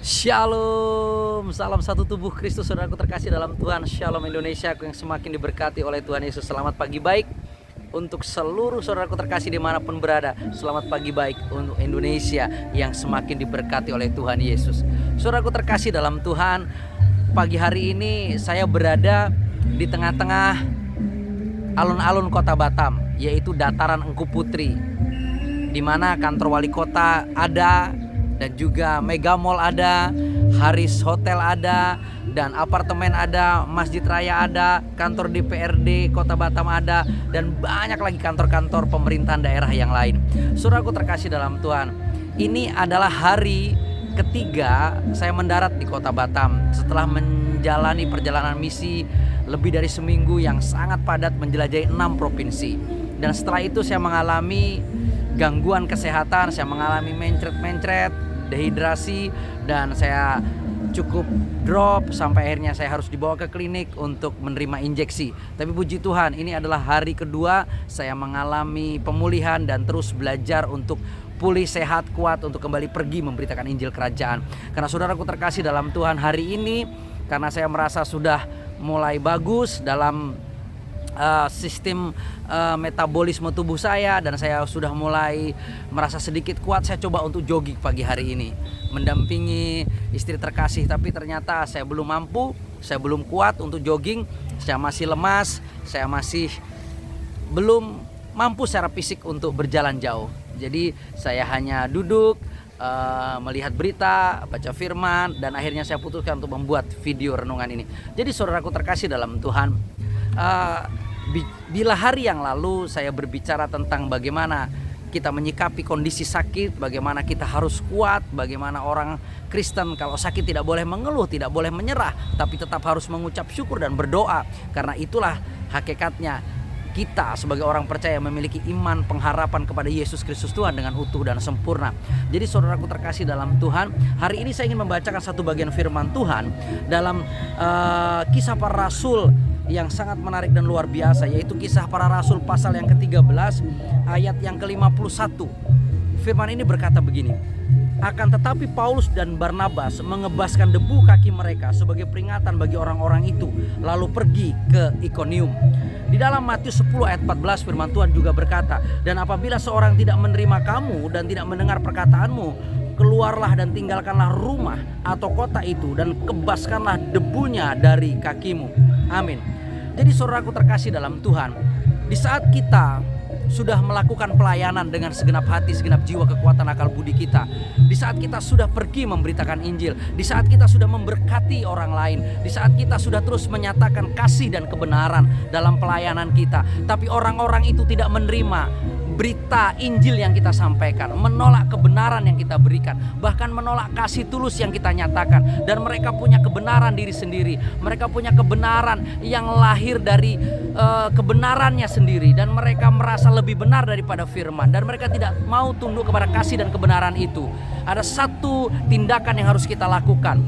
Shalom, salam satu tubuh Kristus, saudaraku terkasih dalam Tuhan. Shalom Indonesia, aku yang semakin diberkati oleh Tuhan Yesus. Selamat pagi baik untuk seluruh saudaraku terkasih dimanapun berada. Selamat pagi baik untuk Indonesia yang semakin diberkati oleh Tuhan Yesus. Saudaraku terkasih dalam Tuhan, pagi hari ini saya berada di tengah-tengah alun-alun kota Batam, yaitu Dataran Engku Putri, di mana kantor wali kota ada, dan juga Mega Mall ada, Haris Hotel ada, dan apartemen ada, Masjid Raya ada, kantor DPRD Kota Batam ada, dan banyak lagi kantor-kantor pemerintahan daerah yang lain. Saudaraku terkasih dalam Tuhan, ini adalah hari ketiga saya mendarat di Kota Batam setelah menjalani perjalanan misi lebih dari seminggu yang sangat padat menjelajahi 6 provinsi. Dan setelah itu saya mengalami gangguan kesehatan, saya mengalami mencret-mencret, dehidrasi, dan saya cukup drop sampai akhirnya saya harus dibawa ke klinik untuk menerima injeksi. Tapi puji Tuhan, ini adalah hari kedua saya mengalami pemulihan dan terus belajar untuk pulih sehat, kuat untuk kembali pergi memberitakan Injil Kerajaan. Karena saudaraku terkasih dalam Tuhan, hari ini karena saya merasa sudah mulai bagus dalam sistem metabolisme tubuh saya, dan saya sudah mulai merasa sedikit kuat, saya coba untuk jogging pagi hari ini mendampingi istri terkasih. Tapi ternyata saya belum mampu, saya belum kuat untuk jogging, saya masih lemas, saya masih belum mampu secara fisik untuk berjalan jauh. Jadi saya hanya duduk, melihat berita, baca firman, dan akhirnya saya putuskan untuk membuat video renungan ini. Jadi saudaraku terkasih dalam Tuhan, bila hari yang lalu saya berbicara tentang bagaimana kita menyikapi kondisi sakit, bagaimana kita harus kuat, bagaimana orang Kristen kalau sakit tidak boleh mengeluh, tidak boleh menyerah, tapi tetap harus mengucap syukur dan berdoa. Karena itulah hakikatnya kita sebagai orang percaya memiliki iman pengharapan kepada Yesus Kristus Tuhan dengan utuh dan sempurna. Jadi saudaraku terkasih dalam Tuhan, hari ini saya ingin membacakan satu bagian firman Tuhan dalam Kisah Para Rasul yang sangat menarik dan luar biasa, yaitu Kisah Para Rasul pasal yang ke-13 ayat yang ke-51. Firman ini berkata begini: akan tetapi Paulus dan Barnabas mengebaskan debu kaki mereka sebagai peringatan bagi orang-orang itu, lalu pergi ke Ikonium. Di dalam Matius 10 ayat 14 firman Tuhan juga berkata, dan apabila seorang tidak menerima kamu dan tidak mendengar perkataanmu, keluarlah dan tinggalkanlah rumah atau kota itu, dan kebaskanlah debunya dari kakimu. Amin. Jadi saudaraku terkasih dalam Tuhan, di saat kita sudah melakukan pelayanan dengan segenap hati, segenap jiwa, kekuatan, akal budi kita, di saat kita sudah pergi memberitakan Injil, di saat kita sudah memberkati orang lain, di saat kita sudah terus menyatakan kasih dan kebenaran dalam pelayanan kita, tapi orang-orang itu tidak menerima berita Injil yang kita sampaikan, menolak kebenaran yang kita berikan, bahkan menolak kasih tulus yang kita nyatakan. Dan mereka punya kebenaran diri sendiri, mereka punya kebenaran yang lahir dari kebenarannya sendiri, dan mereka merasa lebih benar daripada firman, dan mereka tidak mau tunduk kepada kasih dan kebenaran itu. Ada satu tindakan yang harus kita lakukan.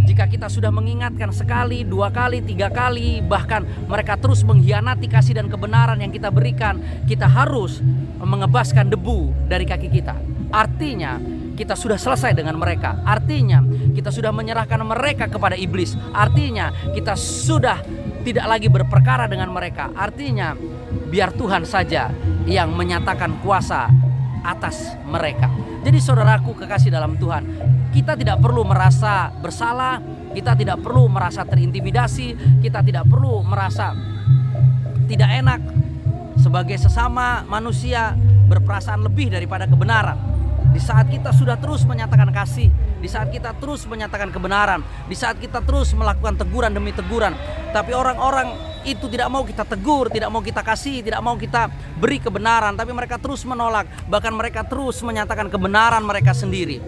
Jika kita sudah mengingatkan sekali, 2 kali, 3 kali, bahkan mereka terus mengkhianati kasih dan kebenaran yang kita berikan, kita harus mengebaskan debu dari kaki kita. Artinya kita sudah selesai dengan mereka. Artinya kita sudah menyerahkan mereka kepada iblis. Artinya kita sudah tidak lagi berperkara dengan mereka. Artinya biar Tuhan saja yang menyatakan kuasa atas mereka. Jadi saudaraku kekasih dalam Tuhan, kita tidak perlu merasa bersalah, kita tidak perlu merasa terintimidasi, kita tidak perlu merasa tidak enak sebagai sesama manusia berperasaan lebih daripada kebenaran. Di saat kita sudah terus menyatakan kasih, di saat kita terus menyatakan kebenaran, di saat kita terus melakukan teguran demi teguran, tapi orang-orang itu tidak mau kita tegur, tidak mau kita kasih, tidak mau kita beri kebenaran, tapi mereka terus menolak, bahkan mereka terus menyatakan kebenaran mereka sendiri.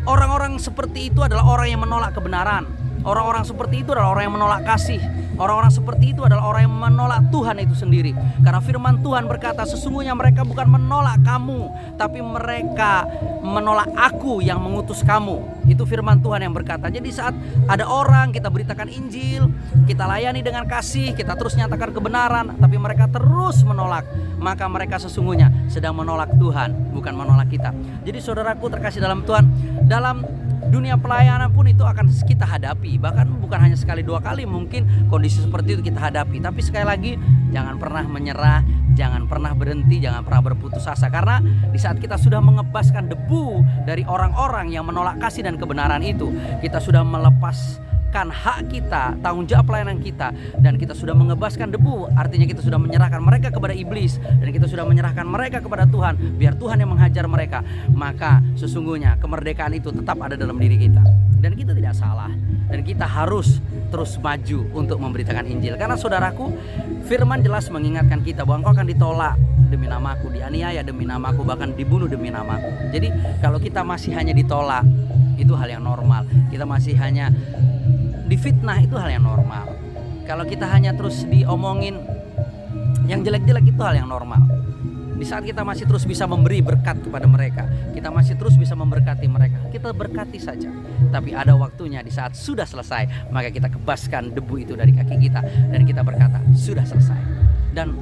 Orang-orang seperti itu adalah orang yang menolak kebenaran. Orang-orang seperti itu adalah orang yang menolak kasih. Orang-orang seperti itu adalah orang yang menolak Tuhan itu sendiri. Karena firman Tuhan berkata, sesungguhnya mereka bukan menolak kamu, tapi mereka menolak aku yang mengutus kamu. Itu firman Tuhan yang berkata. Jadi saat ada orang kita beritakan Injil, kita layani dengan kasih, kita terus nyatakan kebenaran, tapi mereka terus menolak, maka mereka sesungguhnya sedang menolak Tuhan, bukan menolak kita. Jadi saudaraku terkasih dalam Tuhan, dalam Dunia pelayanan pun itu akan kita hadapi. Bahkan bukan hanya sekali dua kali mungkin kondisi seperti itu kita hadapi. Tapi sekali lagi, jangan pernah menyerah, jangan pernah berhenti, jangan pernah berputus asa. Karena di saat kita sudah mengebaskan debu dari orang-orang yang menolak kasih dan kebenaran itu, kita sudah melepaskan hak kita, tanggung jawab pelayanan kita, dan kita sudah mengebaskan debu. Artinya kita sudah menyerahkan mereka kepada iblis, dan kita sudah menyerahkan mereka kepada Tuhan, biar Tuhan yang menghajar mereka. Maka sesungguhnya kemerdekaan itu tetap ada dalam diri kita, dan kita tidak salah, dan kita harus terus maju untuk memberitakan Injil. Karena saudaraku, firman jelas mengingatkan kita bahwa engkau akan ditolak demi namaku, dianiaya demi namaku, bahkan dibunuh demi namaku. Jadi kalau kita masih hanya ditolak, itu hal yang normal. Kita masih hanya difitnah, itu hal yang normal. Kalau kita hanya terus diomongin yang jelek-jelek, itu hal yang normal. Di saat kita masih terus bisa memberi berkat kepada mereka, kita masih terus bisa memberkati mereka, kita berkati saja. Tapi ada waktunya di saat sudah selesai, maka kita kebaskan debu itu dari kaki kita, dan kita berkata sudah selesai. Dan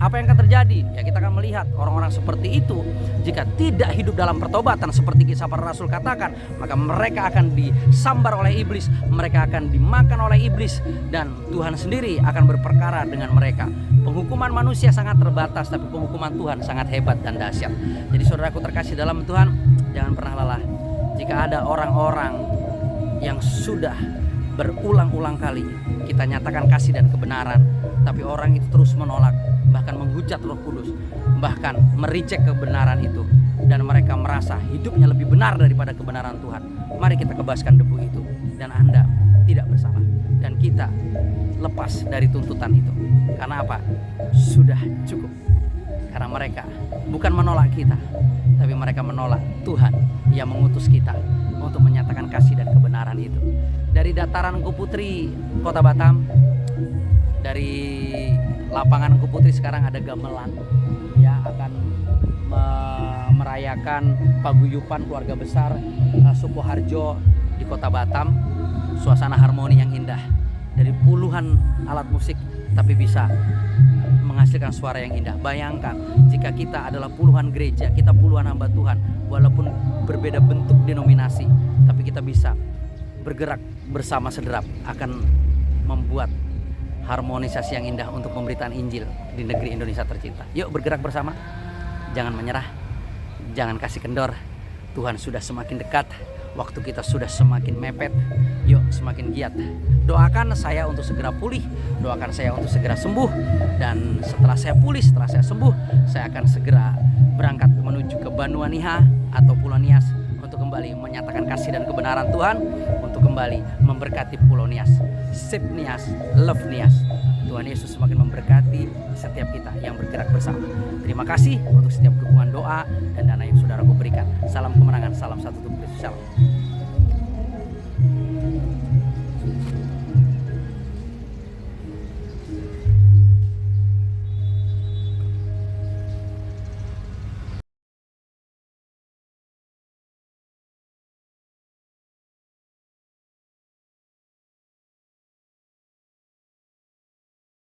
apa yang akan terjadi? Ya, kita akan melihat orang-orang seperti itu jika tidak hidup dalam pertobatan seperti kisah para rasul katakan, maka mereka akan disambar oleh iblis, mereka akan dimakan oleh iblis, dan Tuhan sendiri akan berperkara dengan mereka. Penghukuman manusia sangat terbatas, tapi penghukuman Tuhan sangat hebat dan dahsyat. Jadi saudaraku terkasih dalam Tuhan, jangan pernah lelah. Jika ada orang-orang yang sudah berulang-ulang kali kita nyatakan kasih dan kebenaran, tapi orang itu terus menolak, bahkan menghujat Roh Kudus, bahkan mereject kebenaran itu, dan mereka merasa hidupnya lebih benar daripada kebenaran Tuhan, mari kita kebaskan debu itu, dan Anda tidak bersalah, dan kita lepas dari tuntutan itu. Karena apa? Sudah cukup. Karena mereka bukan menolak kita, tapi mereka menolak Tuhan yang mengutus kita untuk menyatakan kasih dan kebenaran itu. Dari dataran Engku Putri Kota Batam, dari lapangan Engku Putri sekarang ada gamelan, ya, akan merayakan paguyuban keluarga besar Sukoharjo di Kota Batam. Suasana harmoni yang indah, dari puluhan alat musik tapi bisa menghasilkan suara yang indah. Bayangkan jika kita adalah puluhan gereja, kita puluhan hamba Tuhan, walaupun berbeda bentuk denominasi, tapi kita bisa bergerak bersama sederap akan membuat harmonisasi yang indah untuk pemberitaan Injil di negeri Indonesia tercinta. Yuk bergerak bersama, jangan menyerah, jangan kasih kendor. Tuhan sudah semakin dekat, waktu kita sudah semakin mepet. Yuk semakin giat. Doakan saya untuk segera pulih, doakan saya untuk segera sembuh, dan setelah saya pulih, setelah saya sembuh, saya akan segera berangkat menuju ke Banuaniha atau Pulau Nias untuk kembali menyatakan kasih dan kebenaran Tuhan, untuk kembali memberkati Pulau Nias. Sip Nias, love Nias. Tuhan Yesus semakin memberkati setiap kita yang bergerak bersama. Terima kasih untuk setiap dukungan doa dan dana yang saudaraku berikan. Salam kemenangan, salam satu tubuh Kristus. Shalom.